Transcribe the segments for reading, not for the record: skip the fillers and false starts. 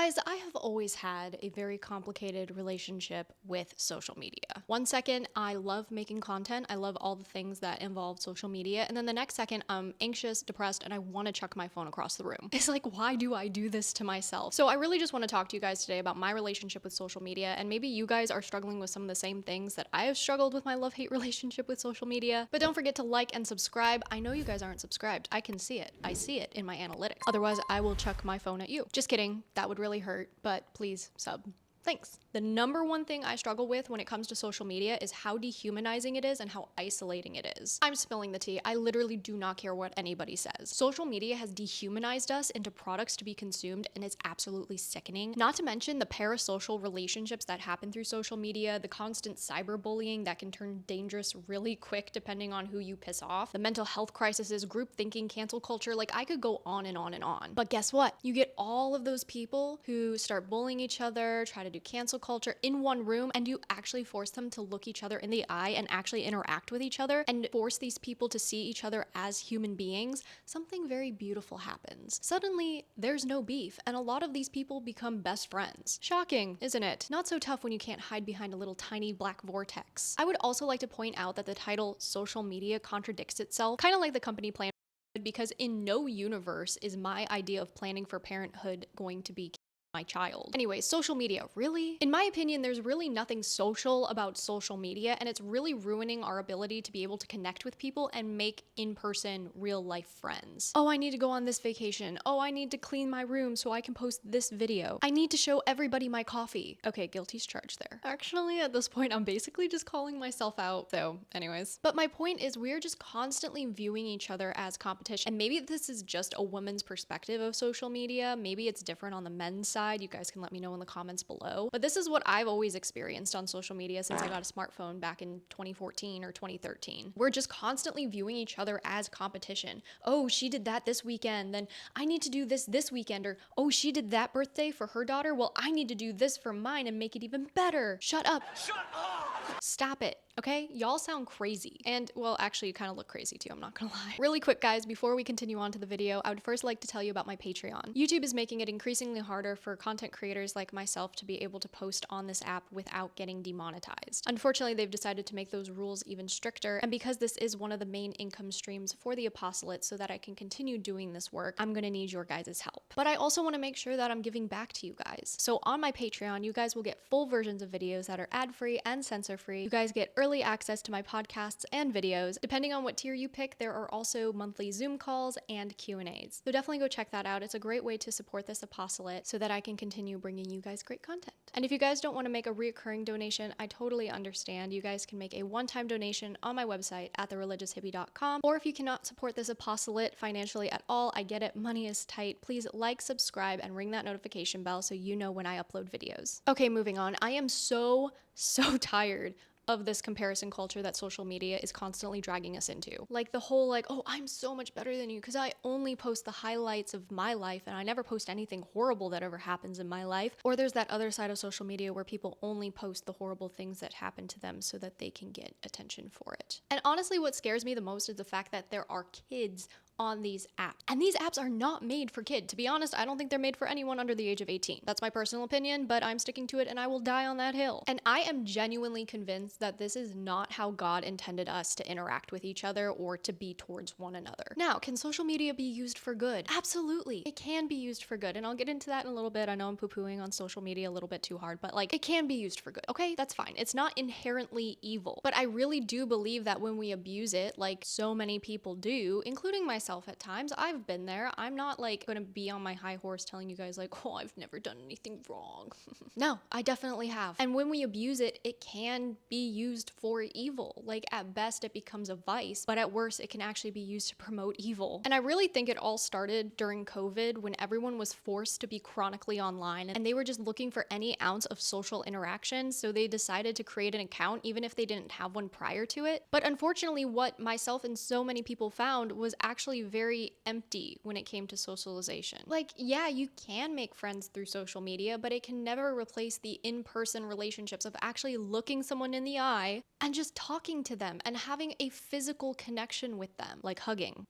Guys, I have always had a very complicated relationship with social media. One second, I love making content. I love all the things that involve social media. And then the next second, I'm anxious, depressed, and I want to chuck my phone across the room. It's like, why do I do this to myself? So I really just want to talk to you guys today about my relationship with social media. And maybe you guys are struggling with some of the same things that I have struggled with my love-hate relationship with social media. But don't forget to like and subscribe. I know you guys aren't subscribed. I can see it. I see it in my analytics. Otherwise, I will chuck my phone at you. Just kidding. That would really hurt, but please sub. Thanks. The number one thing I struggle with when it comes to social media is how dehumanizing it is and how isolating it is. I'm spilling the tea. I literally do not care what anybody says. Social media has dehumanized us into products to be consumed, and it's absolutely sickening. Not to mention the parasocial relationships that happen through social media, the constant cyberbullying that can turn dangerous really quick depending on who you piss off, the mental health crises, group thinking, cancel culture, like I could go on and on and on. But guess what? You get all of those people who start bullying each other, try to do cancel culture in one room, and you actually force them to look each other in the eye and actually interact with each other and force these people to see each other as human beings, something very beautiful happens. Suddenly, there's no beef, and a lot of these people become best friends. Shocking, isn't it? Not so tough when you can't hide behind a little tiny black vortex. I would also like to point out that the title social media contradicts itself, kind of like the company plan, because in no universe is my idea of planning for parenthood going to be my child. Anyway, social media, really? In my opinion, there's really nothing social about social media, and it's really ruining our ability to be able to connect with people and make in-person, real-life friends. Oh, I need to go on this vacation. Oh, I need to clean my room so I can post this video. I need to show everybody my coffee. Okay, guilty's charged there. Actually, at this point, I'm basically just calling myself out, though, anyways. But my point is we're just constantly viewing each other as competition, and maybe this is just a woman's perspective of social media. Maybe it's different on the men's side. You guys can let me know in the comments below. But this is what I've always experienced on social media since I got a smartphone back in 2014 or 2013. We're just constantly viewing each other as competition. Oh, she did that this weekend, then I need to do this weekend. Or, oh, she did that birthday for her daughter, well, I need to do this for mine and make it even better. Shut up. Shut up. Stop it. Okay, y'all sound crazy. And well, actually you kind of look crazy too, I'm not gonna lie. Really quick guys, before we continue on to the video, I would first like to tell you about my Patreon. YouTube is making it increasingly harder for content creators like myself to be able to post on this app without getting demonetized. Unfortunately, they've decided to make those rules even stricter, and because this is one of the main income streams for the apostolate so that I can continue doing this work, I'm gonna need your guys' help. But I also wanna make sure that I'm giving back to you guys. So on my Patreon, you guys will get full versions of videos that are ad-free and censor-free. You guys get early access to my podcasts and videos. Depending on what tier you pick, there are also monthly Zoom calls and Q&As. So definitely go check that out. It's a great way to support this apostolate so that I can continue bringing you guys great content. And if you guys don't want to make a recurring donation, I totally understand. You guys can make a one-time donation on my website at thereligioushippie.com. Or if you cannot support this apostolate financially at all, I get it, money is tight. Please like, subscribe, and ring that notification bell so you know when I upload videos. Okay, moving on. I am so tired of this comparison culture that social media is constantly dragging us into. Like the whole like, oh, I'm so much better than you because I only post the highlights of my life and I never post anything horrible that ever happens in my life. Or there's that other side of social media where people only post the horrible things that happen to them so that they can get attention for it. And honestly, what scares me the most is the fact that there are kids on these apps. And these apps are not made for kids. To be honest, I don't think they're made for anyone under the age of 18. That's my personal opinion, but I'm sticking to it and I will die on that hill. And I am genuinely convinced that this is not how God intended us to interact with each other or to be towards one another. Now, can social media be used for good? Absolutely. It can be used for good. And I'll get into that in a little bit. I know I'm poo-pooing on social media a little bit too hard, but like it can be used for good. Okay, that's fine. It's not inherently evil. But I really do believe that when we abuse it, like so many people do, including myself at times, I've been there. I'm not like gonna be on my high horse telling you guys like, oh, I've never done anything wrong. No, I definitely have. And when we abuse it, it can be used for evil. Like at best it becomes a vice, but at worst it can actually be used to promote evil. And I really think it all started during COVID when everyone was forced to be chronically online and they were just looking for any ounce of social interaction. So they decided to create an account even if they didn't have one prior to it. But unfortunately, what myself and so many people found was actually very empty when it came to socialization. Like, yeah, you can make friends through social media, but it can never replace the in-person relationships of actually looking someone in the eye and just talking to them and having a physical connection with them, like hugging.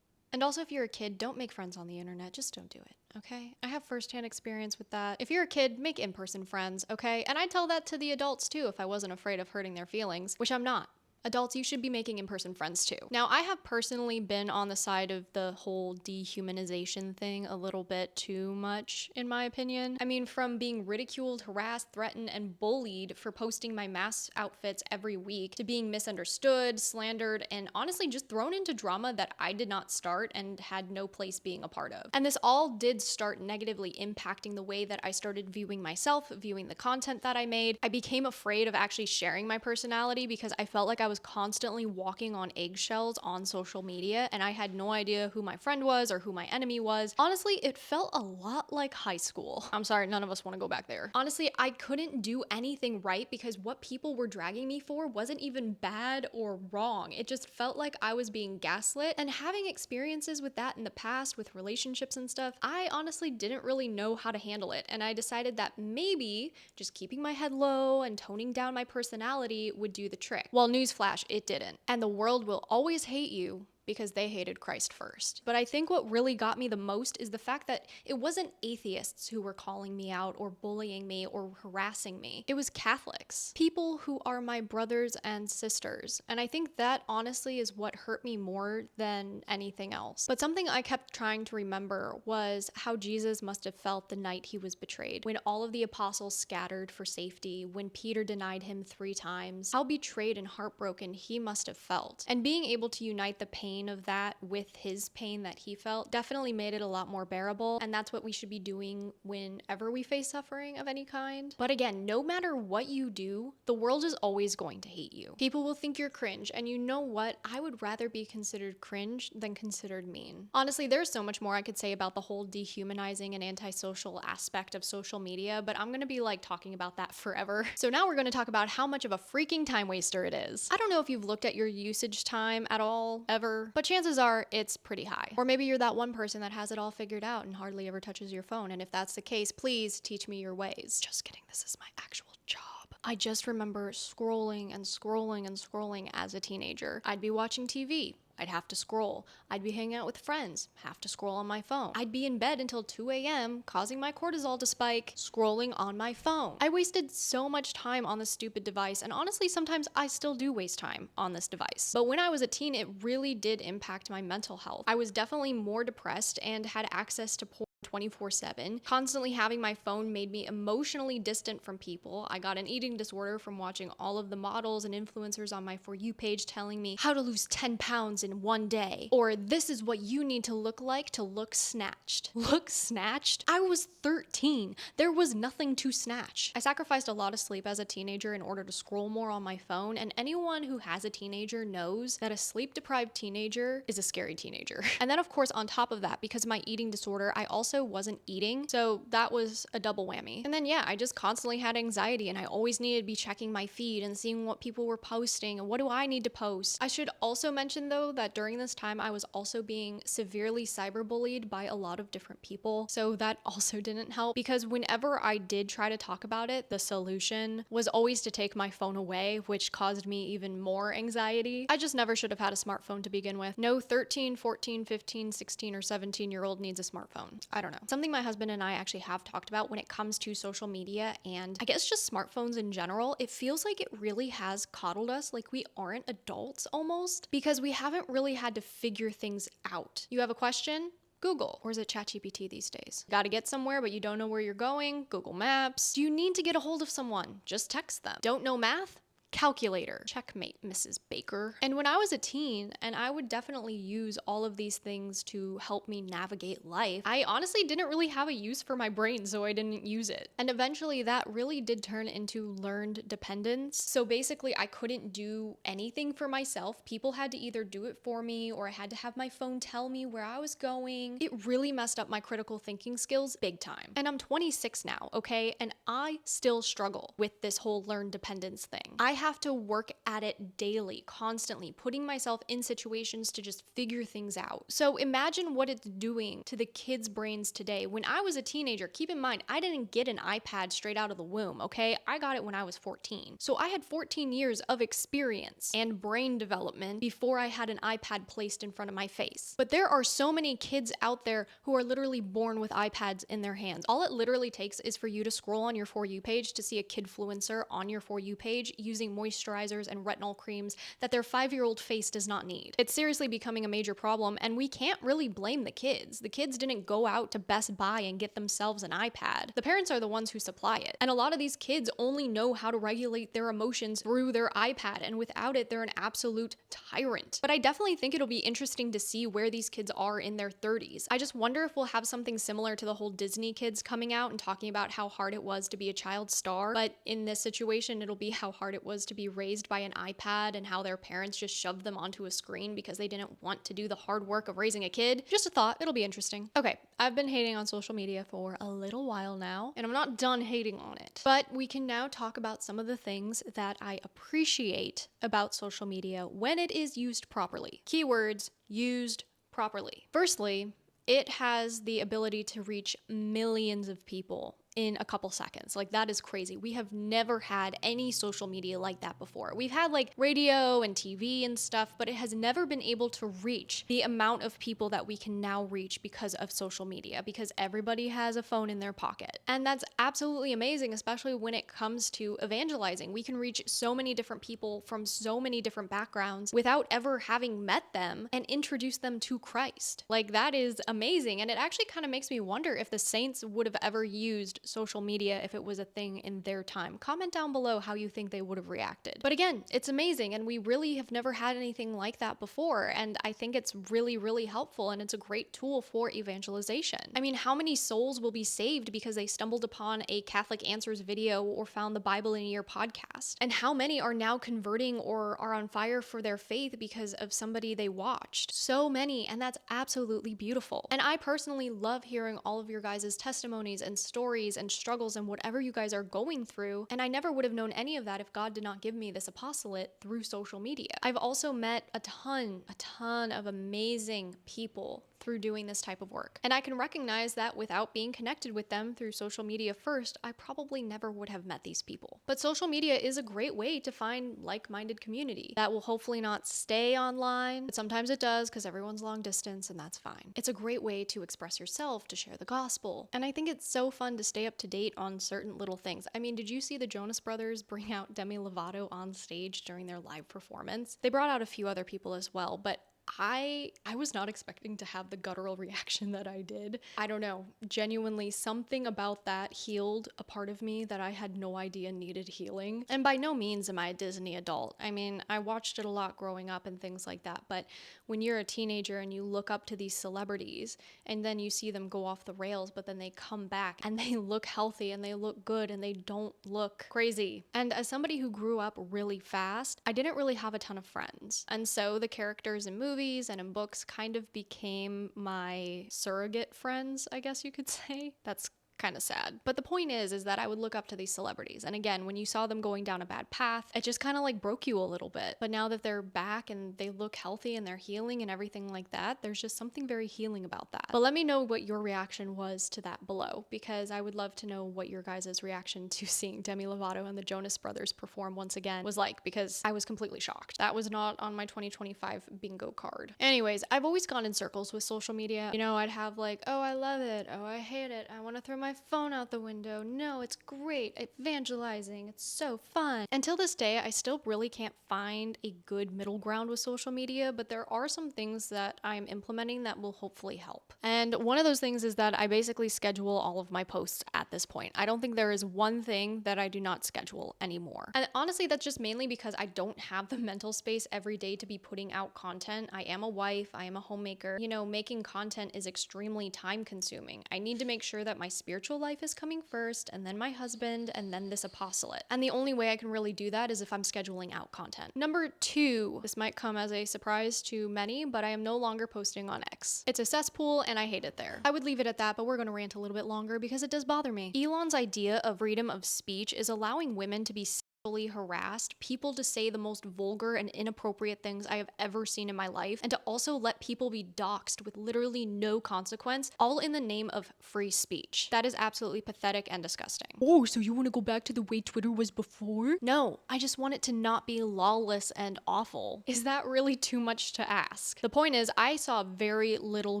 And also, if you're a kid, don't make friends on the internet. Just don't do it, okay? I have firsthand experience with that. If you're a kid, make in-person friends, okay? And I tell that to the adults too if I wasn't afraid of hurting their feelings, which I'm not. Adults, you should be making in-person friends too. Now, I have personally been on the side of the whole dehumanization thing a little bit too much, in my opinion. I mean, from being ridiculed, harassed, threatened, and bullied for posting my mask outfits every week to being misunderstood, slandered, and honestly just thrown into drama that I did not start and had no place being a part of. And this all did start negatively impacting the way that I started viewing myself, viewing the content that I made. I became afraid of actually sharing my personality because I felt like I was constantly walking on eggshells on social media and I had no idea who my friend was or who my enemy was. Honestly, it felt a lot like high school. I'm sorry, none of us want to go back there. Honestly, I couldn't do anything right because what people were dragging me for wasn't even bad or wrong. It just felt like I was being gaslit, and having experiences with that in the past with relationships and stuff, I honestly didn't really know how to handle it, and I decided that maybe just keeping my head low and toning down my personality would do the trick. Well, newsflash, it didn't. And the world will always hate you because they hated Christ first. But I think what really got me the most is the fact that it wasn't atheists who were calling me out or bullying me or harassing me. It was Catholics, people who are my brothers and sisters. And I think that honestly is what hurt me more than anything else. But something I kept trying to remember was how Jesus must have felt the night he was betrayed, when all of the apostles scattered for safety, when Peter denied him 3 times, how betrayed and heartbroken he must have felt. And being able to unite the pain of that with his pain that he felt definitely made it a lot more bearable, and that's what we should be doing whenever we face suffering of any kind. But again, no matter what you do, the world is always going to hate you. People will think you're cringe, and you know what? I would rather be considered cringe than considered mean. Honestly, there's so much more I could say about the whole dehumanizing and antisocial aspect of social media, but I'm gonna be like talking about that forever. So now we're gonna talk about how much of a freaking time waster it is. I don't know if you've looked at your usage time at all, ever, but chances are it's pretty high. Or maybe you're that one person that has it all figured out and hardly ever touches your phone. And if that's the case, please teach me your ways. Just kidding, this is my actual job. I just remember scrolling and scrolling and scrolling as a teenager. I'd be watching TV. I'd have to scroll. I'd be hanging out with friends, have to scroll on my phone. I'd be in bed until 2 a.m., causing my cortisol to spike, scrolling on my phone. I wasted so much time on this stupid device, and honestly, sometimes I still do waste time on this device. But when I was a teen, it really did impact my mental health. I was definitely more depressed and had access to porn 24/7. Constantly having my phone made me emotionally distant from people. I got an eating disorder from watching all of the models and influencers on my For You page telling me how to lose 10 pounds in one day, or this is what you need to look snatched. Look snatched? I was 13. There was nothing to snatch. I sacrificed a lot of sleep as a teenager in order to scroll more on my phone, and anyone who has a teenager knows that a sleep-deprived teenager is a scary teenager. And then of course on top of that, because of my eating disorder, I also wasn't eating, so that was a double whammy. And then yeah, I just constantly had anxiety, and I always needed to be checking my feed and seeing what people were posting and what do I need to post. I should also mention though that during this time I was also being severely cyberbullied by a lot of different people, so that also didn't help, because whenever I did try to talk about it, the solution was always to take my phone away, which caused me even more anxiety. I just never should have had a smartphone to begin with. No 13, 14, 15, 16, or 17-year-old needs a smartphone. I don't know. Something my husband and I actually have talked about when it comes to social media and I guess just smartphones in general, it feels like it really has coddled us like we aren't adults almost, because we haven't really had to figure things out. You have a question? Google. Or is it ChatGPT these days? Gotta get somewhere but you don't know where you're going? Google Maps. Do you need to get a hold of someone? Just text them. Don't know math? Calculator. Checkmate, Mrs. Baker. And when I was a teen, and I would definitely use all of these things to help me navigate life, I honestly didn't really have a use for my brain, so I didn't use it. And eventually that really did turn into learned dependence. So basically I couldn't do anything for myself. People had to either do it for me, or I had to have my phone tell me where I was going. It really messed up my critical thinking skills big time. And I'm 26 now, okay? And I still struggle with this whole learned dependence thing. I have to work at it daily, constantly, putting myself in situations to just figure things out. So imagine what it's doing to the kids' brains today. When I was a teenager, keep in mind, I didn't get an iPad straight out of the womb, okay? I got it when I was 14. So I had 14 years of experience and brain development before I had an iPad placed in front of my face. But there are so many kids out there who are literally born with iPads in their hands. All it literally takes is for you to scroll on your For You page to see a kidfluencer on your For You page using moisturizers and retinol creams that their 5-year-old face does not need. It's seriously becoming a major problem, and we can't really blame the kids. The kids didn't go out to Best Buy and get themselves an iPad. The parents are the ones who supply it. And a lot of these kids only know how to regulate their emotions through their iPad, and without it, they're an absolute tyrant. But I definitely think it'll be interesting to see where these kids are in their 30s. I just wonder if we'll have something similar to the whole Disney kids coming out and talking about how hard it was to be a child star. But in this situation, it'll be how hard it was to be raised by an iPad and how their parents just shoved them onto a screen because they didn't want to do the hard work of raising a kid. Just a thought, it'll be interesting. Okay, I've been hating on social media for a little while now, and I'm not done hating on it. But we can now talk about some of the things that I appreciate about social media when it is used properly. Keywords, used properly. Firstly, it has the ability to reach millions of people in a couple seconds. Like, that is crazy. We have never had any social media like that before. We've had like radio and TV and stuff, but it has never been able to reach the amount of people that we can now reach because of social media, because everybody has a phone in their pocket. And that's absolutely amazing, especially when it comes to evangelizing. We can reach so many different people from so many different backgrounds without ever having met them and introduce them to Christ. Like, that is amazing. And it actually kind of makes me wonder if the saints would have ever used social media if it was a thing in their time. Comment down below how you think they would have reacted. But again, it's amazing, and we really have never had anything like that before, and I think it's really, really helpful, and it's a great tool for evangelization. I mean, how many souls will be saved because they stumbled upon a Catholic Answers video or found the Bible in a Year podcast? And how many are now converting or are on fire for their faith because of somebody they watched? So many, and that's absolutely beautiful. And I personally love hearing all of your guys' testimonies and stories and struggles and whatever you guys are going through. And I never would have known any of that if God did not give me this apostolate through social media. I've also met a ton of amazing people through doing this type of work. And I can recognize that without being connected with them through social media first, I probably never would have met these people. But social media is a great way to find like-minded community that will hopefully not stay online, but sometimes it does because everyone's long distance, and that's fine. It's a great way to express yourself, to share the gospel. And I think it's so fun to stay up to date on certain little things. I mean, did you see the Jonas Brothers bring out Demi Lovato on stage during their live performance? They brought out a few other people as well, but I was not expecting to have the guttural reaction that I did. I don't know, genuinely something about that healed a part of me that I had no idea needed healing. And by no means am I a Disney adult. I mean, I watched it a lot growing up and things like that, but when you're a teenager and you look up to these celebrities and then you see them go off the rails, but then they come back and they look healthy and they look good and they don't look crazy. And as somebody who grew up really fast, I didn't really have a ton of friends. And so the characters in movies and in books kind of became my surrogate friends, I guess you could say. That's kind of sad. But the point is that I would look up to these celebrities. And again, when you saw them going down a bad path, it just kind of like broke you a little bit. But now that they're back and they look healthy and they're healing and everything like that, there's just something very healing about that. But let me know what your reaction was to that below, because I would love to know what your guys' reaction to seeing Demi Lovato and the Jonas Brothers perform once again was like, because I was completely shocked. That was not on my 2025 bingo card. Anyways, I've always gone in circles with social media. You know, I'd have like, oh, I love it. Oh, I hate it. I want to throw my phone out the window. No, it's great. Evangelizing. It's so fun. Until this day, I still really can't find a good middle ground with social media, but there are some things that I'm implementing that will hopefully help. And one of those things is that I basically schedule all of my posts at this point. I don't think there is one thing that I do not schedule anymore. And honestly, that's just mainly because I don't have the mental space every day to be putting out content. I am a wife. I am a homemaker. You know, making content is extremely time consuming. I need to make sure that my spiritual life is coming first, and then my husband, and then this apostolate. And the only way I can really do that is if I'm scheduling out content. Number 2, this might come as a surprise to many, but I am no longer posting on X. It's a cesspool and I hate it there. I would leave it at that, but we're going to rant a little bit longer because it does bother me. Elon's idea of freedom of speech is allowing women to be harassed people to say the most vulgar and inappropriate things I have ever seen in my life, and to also let people be doxxed with literally no consequence, all in the name of free speech. That is absolutely pathetic and disgusting. Oh, so you want to go back to the way Twitter was before? No, I just want it to not be lawless and awful. Is that really too much to ask? The point is, I saw very little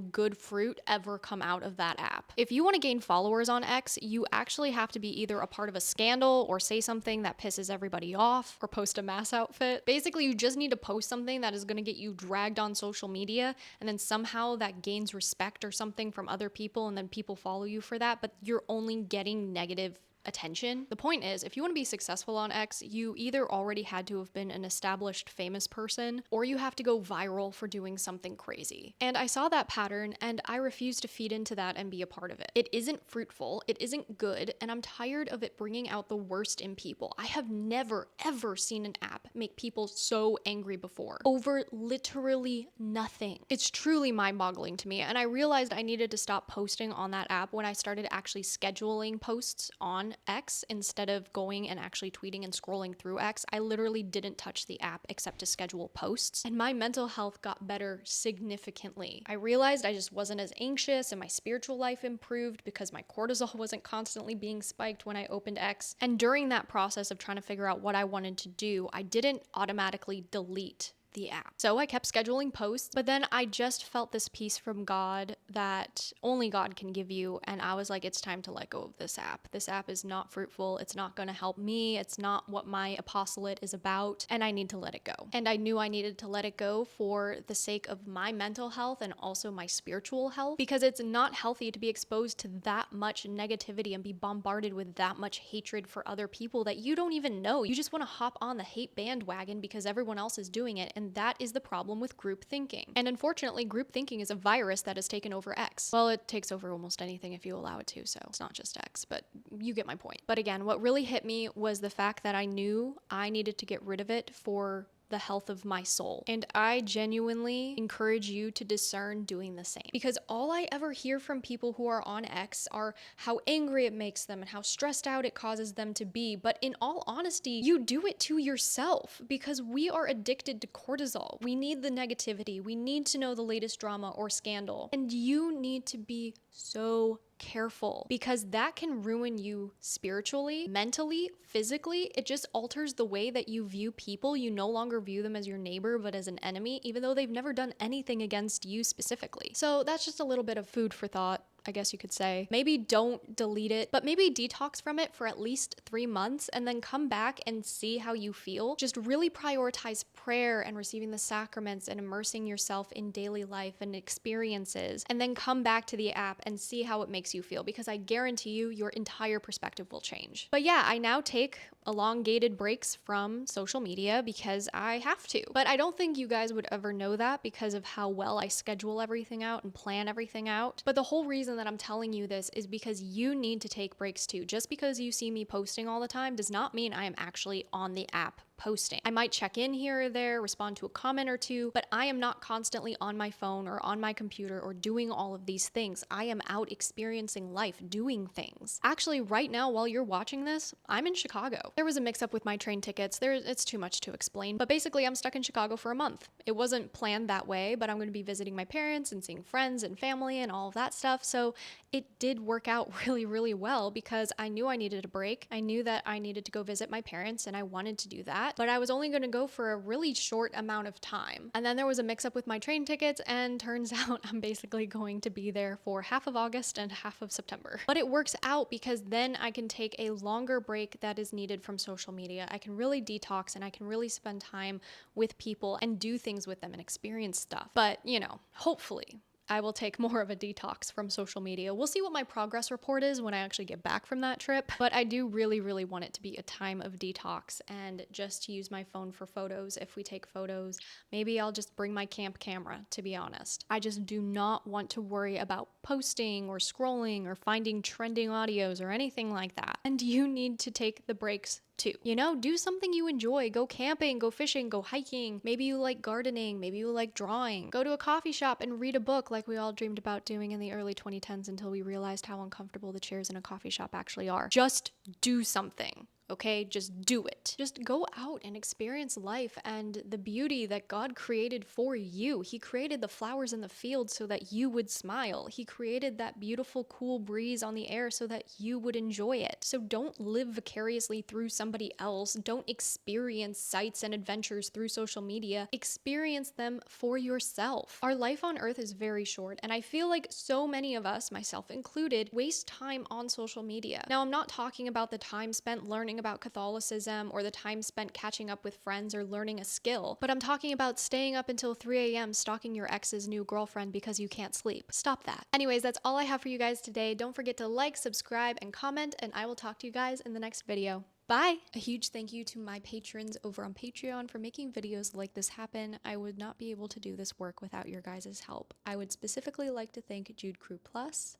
good fruit ever come out of that app. If you want to gain followers on X, you actually have to be either a part of a scandal or say something that pisses everybody off or post a mass outfit. Basically, you just need to post something that is going to get you dragged on social media, and then somehow that gains respect or something from other people, and then people follow you for that, but you're only getting negative attention. The point is, if you want to be successful on X, you either already had to have been an established famous person, or you have to go viral for doing something crazy. And I saw that pattern, and I refuse to feed into that and be a part of it. It isn't fruitful, it isn't good, and I'm tired of it bringing out the worst in people. I have never, ever seen an app make people so angry before, over literally nothing. It's truly mind-boggling to me, and I realized I needed to stop posting on that app when I started actually scheduling posts on X instead of going and actually tweeting and scrolling through X. I literally didn't touch the app except to schedule posts, and my mental health got better significantly. I realized I just wasn't as anxious, and my spiritual life improved because my cortisol wasn't constantly being spiked when I opened X. And during that process of trying to figure out what I wanted to do, I didn't automatically delete the app. So I kept scheduling posts, but then I just felt this peace from God that only God can give you. And I was like, it's time to let go of this app. This app is not fruitful. It's not going to help me. It's not what my apostolate is about. And I need to let it go. And I knew I needed to let it go for the sake of my mental health and also my spiritual health, because it's not healthy to be exposed to that much negativity and be bombarded with that much hatred for other people that you don't even know. You just want to hop on the hate bandwagon because everyone else is doing it. And that is the problem with group thinking. And unfortunately, group thinking is a virus that has taken over X. Well, it takes over almost anything if you allow it to, so it's not just X, but you get my point. But again, what really hit me was the fact that I knew I needed to get rid of it for the health of my soul. And I genuinely encourage you to discern doing the same, because all I ever hear from people who are on X are how angry it makes them and how stressed out it causes them to be. But in all honesty, you do it to yourself, because we are addicted to cortisol. We need the negativity. We need to know the latest drama or scandal. And you need to be so careful, because that can ruin you spiritually, mentally, physically. It just alters the way that you view people. You no longer view them as your neighbor, but as an enemy, even though they've never done anything against you specifically. So that's just a little bit of food for thought, I guess you could say. Maybe don't delete it, but maybe detox from it for at least 3 months and then come back and see how you feel. Just really prioritize prayer and receiving the sacraments and immersing yourself in daily life and experiences, and then come back to the app and see how it makes you feel, because I guarantee you your entire perspective will change. But yeah, I now take elongated breaks from social media because I have to. But I don't think you guys would ever know that because of how well I schedule everything out and plan everything out. But the whole reason that I'm telling you this is because you need to take breaks too. Just because you see me posting all the time does not mean I am actually on the app posting. I might check in here or there, respond to a comment or two, but I am not constantly on my phone or on my computer or doing all of these things. I am out experiencing life, doing things. Actually, right now, while you're watching this, I'm in Chicago. There was a mix-up with my train tickets. It's too much to explain, but basically I'm stuck in Chicago for a month. It wasn't planned that way, but I'm going to be visiting my parents and seeing friends and family and all of that stuff. So it did work out really, really well, because I knew I needed a break. I knew that I needed to go visit my parents, and I wanted to do that, but I was only going to go for a really short amount of time. And then there was a mix-up with my train tickets, and turns out I'm basically going to be there for half of August and half of September. But it works out because then I can take a longer break that is needed from social media. I can really detox, and I can really spend time with people and do things with them and experience stuff. But, you know, hopefully I will take more of a detox from social media. We'll see what my progress report is when I actually get back from that trip, but I do really, really want it to be a time of detox and just to use my phone for photos if we take photos. Maybe I'll just bring my camp camera, to be honest. I just do not want to worry about posting or scrolling or finding trending audios or anything like that. And you need to take the breaks too. You know, do something you enjoy. Go camping, go fishing, go hiking. Maybe you like gardening. Maybe you like drawing. Go to a coffee shop and read a book like we all dreamed about doing in the early 2010s until we realized how uncomfortable the chairs in a coffee shop actually are. Just do something. okay? Just do it. Just go out and experience life and the beauty that God created for you. He created the flowers in the field so that you would smile. He created that beautiful, cool breeze on the air so that you would enjoy it. So don't live vicariously through somebody else. Don't experience sights and adventures through social media. Experience them for yourself. Our life on earth is very short, and I feel like so many of us, myself included, waste time on social media. Now, I'm not talking about the time spent learning about Catholicism or the time spent catching up with friends or learning a skill, but I'm talking about staying up until 3 a.m. stalking your ex's new girlfriend because you can't sleep. Stop that. Anyways, that's all I have for you guys today. Don't forget to like, subscribe, and comment, and I will talk to you guys in the next video. Bye! A huge thank you to my patrons over on Patreon for making videos like this happen. I would not be able to do this work without your guys' help. I would specifically like to thank Jude Crew Plus,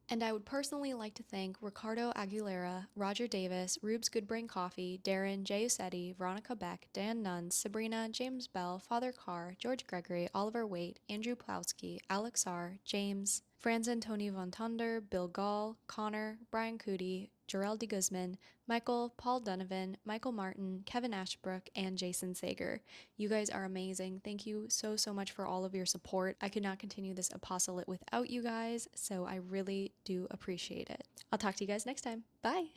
and I would personally like to thank Ricardo Aguilera, Roger Davis, Rubes Goodbrain Coffee, Darren, Jay Usetti, Veronica Beck, Dan Nunn, Sabrina, James Bell, Father Carr, George Gregory, Oliver Waite, Andrew Plowski, Alex R., James, Franz Antoni von Tonder, Bill Gall, Connor, Brian Cootie, Jarrell de Guzman, Michael, Paul Donovan, Michael Martin, Kevin Ashbrook, and Jason Sager. You guys are amazing. Thank you so, so much for all of your support. I could not continue this apostolate without you guys, so I really do appreciate it. I'll talk to you guys next time. Bye!